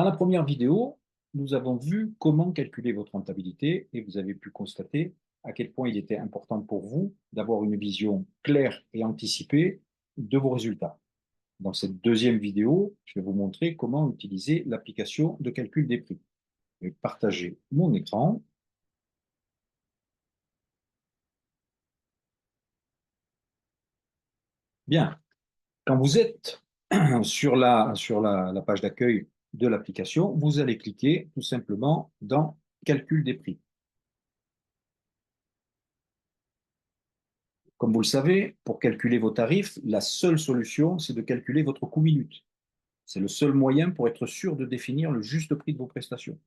Dans la première vidéo, nous avons vu comment calculer votre rentabilité et vous avez pu constater à quel point il était important pour vous d'avoir une vision claire et anticipée de vos résultats. Dans cette deuxième vidéo, je vais vous montrer comment utiliser l'application de calcul des prix. Je vais partager mon écran. Bien, quand vous êtes sur la page d'accueil de l'application, vous allez cliquer tout simplement dans Calcul des prix. Comme vous le savez, pour calculer vos tarifs, la seule solution, c'est de calculer votre coût minute. C'est le seul moyen pour être sûr de définir le juste prix de vos prestations.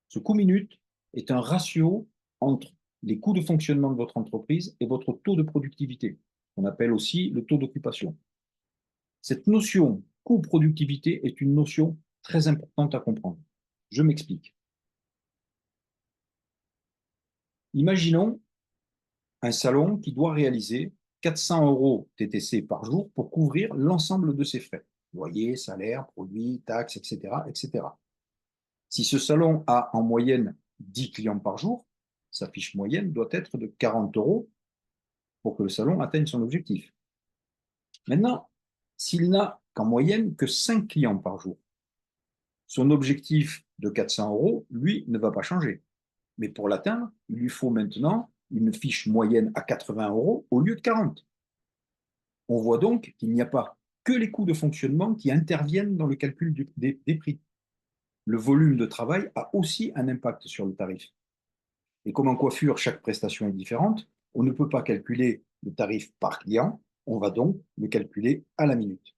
Ce coût minute est un ratio entre les coûts de fonctionnement de votre entreprise et votre taux de productivité, qu'on appelle aussi le taux d'occupation. Cette notion coût-productivité est une notion très importante à comprendre. Je m'explique. Imaginons un salon qui doit réaliser 400 € TTC par jour pour couvrir l'ensemble de ses frais, loyer, salaire, produits, taxes, etc., etc. Si ce salon a en moyenne 10 clients par jour, sa fiche moyenne doit être de 40 € pour que le salon atteigne son objectif. Maintenant, s'il n'a qu'en moyenne que 5 clients par jour, son objectif de 400 €, lui, ne va pas changer. Mais pour l'atteindre, il lui faut maintenant une fiche moyenne à 80 € au lieu de 40. On voit donc qu'il n'y a pas que les coûts de fonctionnement qui interviennent dans le calcul des prix. Le volume de travail a aussi un impact sur le tarif. Et comme en coiffure, chaque prestation est différente, on ne peut pas calculer le tarif par client, on va donc le calculer à la minute.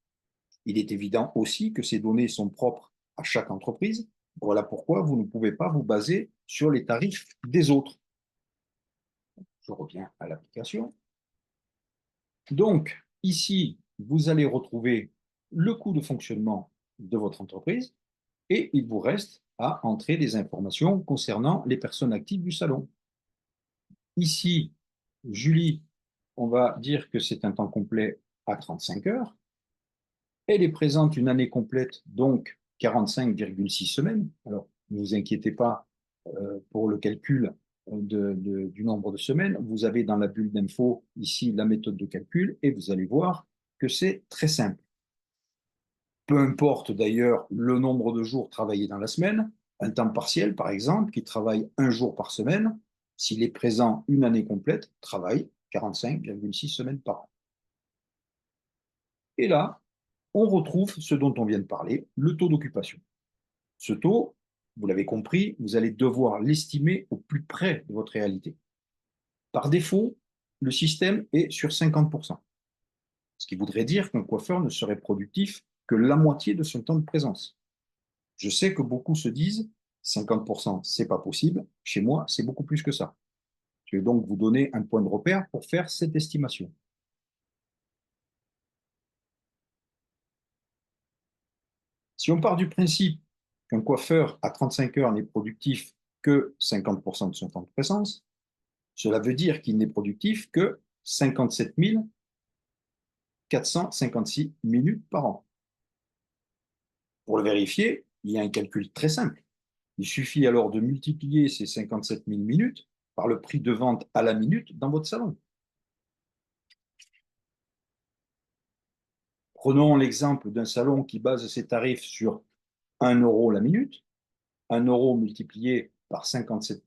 Il est évident aussi que ces données sont propres à chaque entreprise. Voilà pourquoi vous ne pouvez pas vous baser sur les tarifs des autres. Je reviens à l'application. Donc, ici, vous allez retrouver le coût de fonctionnement de votre entreprise et il vous reste à entrer des informations concernant les personnes actives du salon. Ici, Julie, on va dire que c'est un temps complet à 35 heures. Elle est présente une année complète, donc 45,6 semaines. Alors, ne vous inquiétez pas pour le calcul du nombre de semaines. Vous avez dans la bulle d'info ici la méthode de calcul et vous allez voir que c'est très simple. Peu importe d'ailleurs le nombre de jours travaillés dans la semaine, un temps partiel par exemple, qui travaille un jour par semaine, s'il est présent une année complète, travaille 45,6 semaines par an. Et là, on retrouve ce dont on vient de parler, le taux d'occupation. Ce taux, vous l'avez compris, vous allez devoir l'estimer au plus près de votre réalité. Par défaut, le système est sur 50%, ce qui voudrait dire qu'un coiffeur ne serait productif que la moitié de son temps de présence. Je sais que beaucoup se disent 50%, c'est pas possible. Chez moi, c'est beaucoup plus que ça. Je vais donc vous donner un point de repère pour faire cette estimation. Si on part du principe qu'un coiffeur à 35 heures n'est productif que 50% de son temps de présence, cela veut dire qu'il n'est productif que 57 456 minutes par an. Pour le vérifier, il y a un calcul très simple. Il suffit alors de multiplier ces 57 000 minutes par le prix de vente à la minute dans votre salon. Prenons l'exemple d'un salon qui base ses tarifs sur 1 € la minute. 1 € multiplié par 57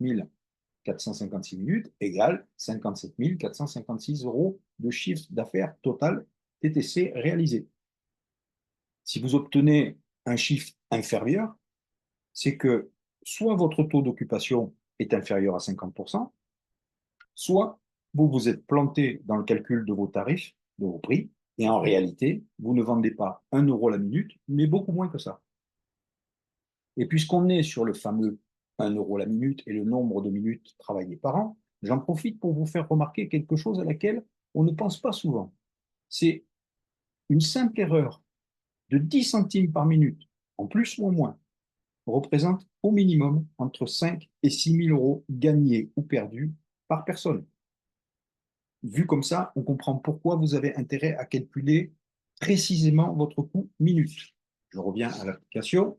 456 minutes égale 57 456 € de chiffre d'affaires total TTC réalisé. Si vous obtenez un chiffre inférieur, c'est que soit votre taux d'occupation est inférieur à 50%, soit vous vous êtes planté dans le calcul de vos tarifs, de vos prix, et en réalité, vous ne vendez pas 1 € la minute, mais beaucoup moins que ça. Et puisqu'on est sur le fameux 1 € la minute et le nombre de minutes travaillées par an, j'en profite pour vous faire remarquer quelque chose à laquelle on ne pense pas souvent. C'est une simple erreur de 10 centimes par minute, en plus ou en moins, représente au minimum entre 5 et 6 000 € gagnés ou perdus par personne. Vu comme ça, on comprend pourquoi vous avez intérêt à calculer précisément votre coût minute. Je reviens à l'application.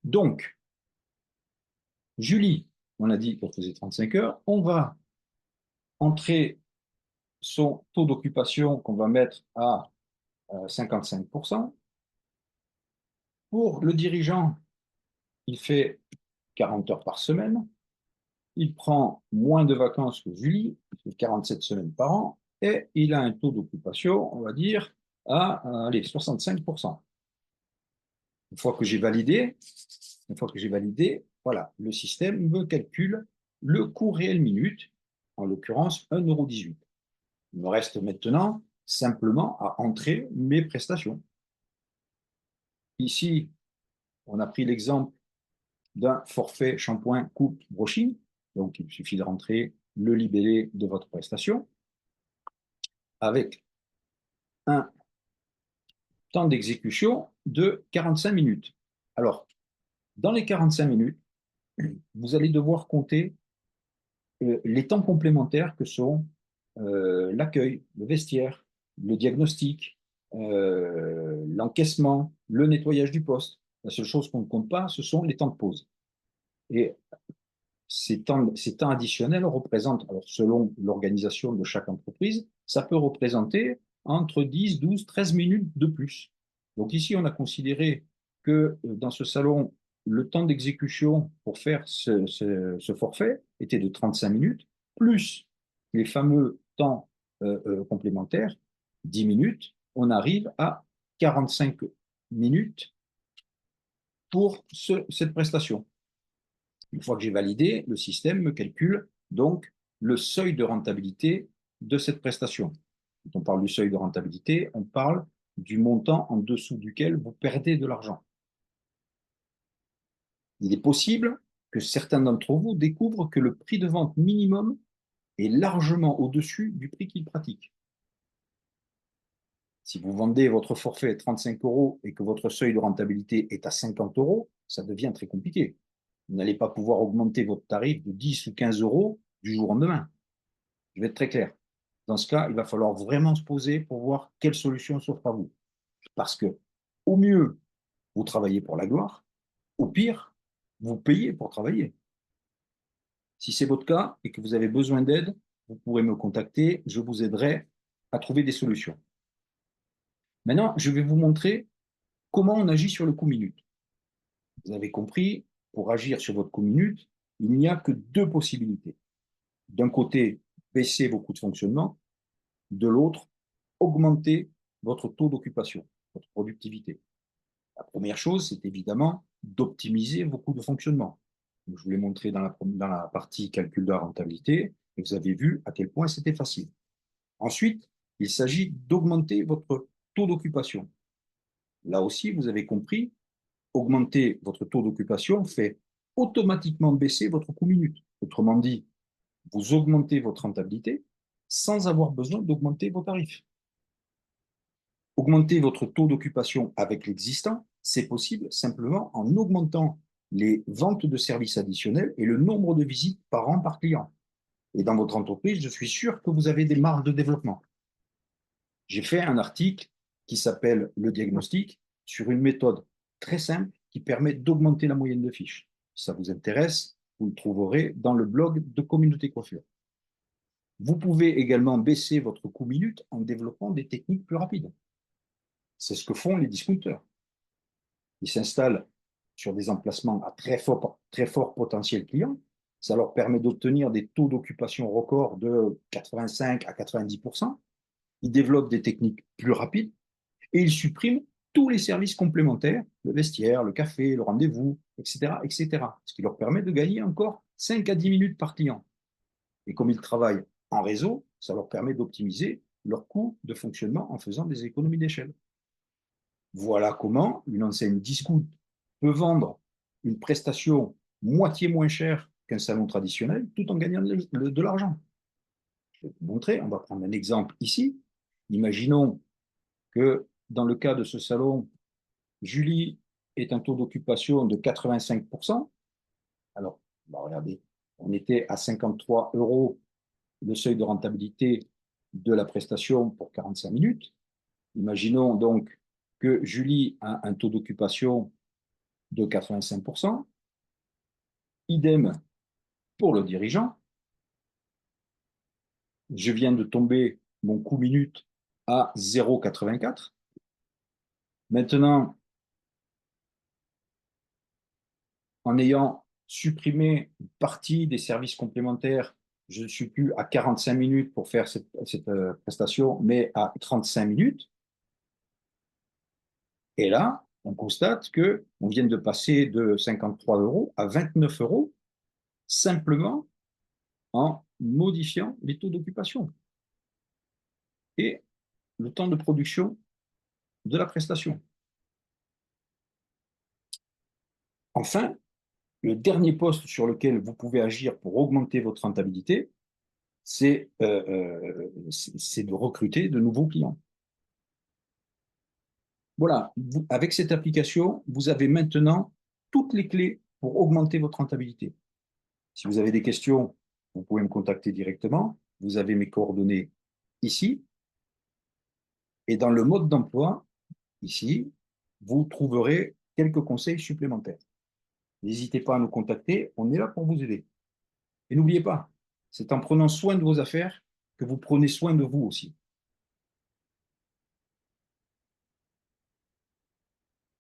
Donc, Julie, on a dit qu'elle faisait 35 heures. On va entrer son taux d'occupation qu'on va mettre à 55%. Pour le dirigeant, il fait 40 heures par semaine. Il prend moins de vacances que Julie, il fait 47 semaines par an, et il a un taux d'occupation, on va dire, à allez, 65%. Une fois que j'ai validé, voilà, le système me calcule le coût réel minute, en l'occurrence 1,18 €. Il me reste maintenant simplement à entrer mes prestations. Ici, on a pris l'exemple d'un forfait shampoing, coupe, brushing. Donc, il suffit de rentrer le libellé de votre prestation avec un temps d'exécution de 45 minutes. Alors, dans les 45 minutes, vous allez devoir compter les temps complémentaires que sont l'accueil, le vestiaire, le diagnostic, l'encaissement, le nettoyage du poste. La seule chose qu'on ne compte pas, ce sont les temps de pause. Et ces temps additionnels représentent, alors selon l'organisation de chaque entreprise, ça peut représenter entre 10, 12, 13 minutes de plus. Donc ici, on a considéré que dans ce salon, le temps d'exécution pour faire ce forfait était de 35 minutes, plus les fameux temps complémentaires, 10 minutes, on arrive à 45 minutes pour cette prestation. Une fois que j'ai validé, le système me calcule donc le seuil de rentabilité de cette prestation. Quand on parle du seuil de rentabilité, on parle du montant en dessous duquel vous perdez de l'argent. Il est possible que certains d'entre vous découvrent que le prix de vente minimum est largement au-dessus du prix qu'ils pratiquent. Si vous vendez votre forfait à 35 € et que votre seuil de rentabilité est à 50 €, ça devient très compliqué. Vous n'allez pas pouvoir augmenter votre tarif de 10 ou 15 € du jour au lendemain. Je vais être très clair. Dans ce cas, il va falloir vraiment se poser pour voir quelle solution s'offre à vous. Parce que, au mieux, vous travaillez pour la gloire, au pire, vous payez pour travailler. Si c'est votre cas et que vous avez besoin d'aide, vous pourrez me contacter, je vous aiderai à trouver des solutions. Maintenant, je vais vous montrer comment on agit sur le coût minute. Vous avez compris, pour agir sur votre coût minute, il n'y a que deux possibilités. D'un côté, baisser vos coûts de fonctionnement, de l'autre, augmenter votre taux d'occupation, votre productivité. La première chose, c'est évidemment d'optimiser vos coûts de fonctionnement. Donc, je vous l'ai montré dans la partie calcul de la rentabilité, et vous avez vu à quel point c'était facile. Ensuite, il s'agit d'augmenter votre taux d'occupation. Là aussi, vous avez compris, augmenter votre taux d'occupation fait automatiquement baisser votre coût minute. Autrement dit, vous augmentez votre rentabilité sans avoir besoin d'augmenter vos tarifs. Augmenter votre taux d'occupation avec l'existant, c'est possible simplement en augmentant les ventes de services additionnels et le nombre de visites par an par client. Et dans votre entreprise, je suis sûr que vous avez des marges de développement. J'ai fait un article qui s'appelle Le diagnostic sur une méthode très simple qui permet d'augmenter la moyenne de fiches. Si ça vous intéresse, vous le trouverez dans le blog de Communauté Coiffure. Vous pouvez également baisser votre coût minute en développant des techniques plus rapides. C'est ce que font les discounters. Ils s'installent sur des emplacements à très fort potentiel client. Ça leur permet d'obtenir des taux d'occupation records de 85 à 90%. Ils développent des techniques plus rapides et ils suppriment tous les services complémentaires, le vestiaire, le café, le rendez-vous, etc., etc. Ce qui leur permet de gagner encore 5 à 10 minutes par client. Et comme ils travaillent en réseau, ça leur permet d'optimiser leur coût de fonctionnement en faisant des économies d'échelle. Voilà comment une enseigne discount peut vendre une prestation moitié moins chère qu'un salon traditionnel tout en gagnant de l'argent. Je vais vous montrer, on va prendre un exemple ici. Imaginons que dans le cas de ce salon, Julie ait un taux d'occupation de 85%. Alors, regardez, on était à 53 € le seuil de rentabilité de la prestation pour 45 minutes. Imaginons donc que Julie a un taux d'occupation de 85%. Idem pour le dirigeant. Je viens de tomber mon coût minute à 0,84. Maintenant, en ayant supprimé une partie des services complémentaires, je ne suis plus à 45 minutes pour faire cette prestation, mais à 35 minutes. Et là, on constate qu'on vient de passer de 53 euros à 29 euros simplement en modifiant les taux d'occupation et le temps de production de la prestation. Enfin, le dernier poste sur lequel vous pouvez agir pour augmenter votre rentabilité, c'est de recruter de nouveaux clients. Voilà, avec cette application, vous avez maintenant toutes les clés pour augmenter votre rentabilité. Si vous avez des questions, vous pouvez me contacter directement. Vous avez mes coordonnées ici. Et dans le mode d'emploi, ici, vous trouverez quelques conseils supplémentaires. N'hésitez pas à nous contacter, on est là pour vous aider. Et n'oubliez pas, c'est en prenant soin de vos affaires que vous prenez soin de vous aussi.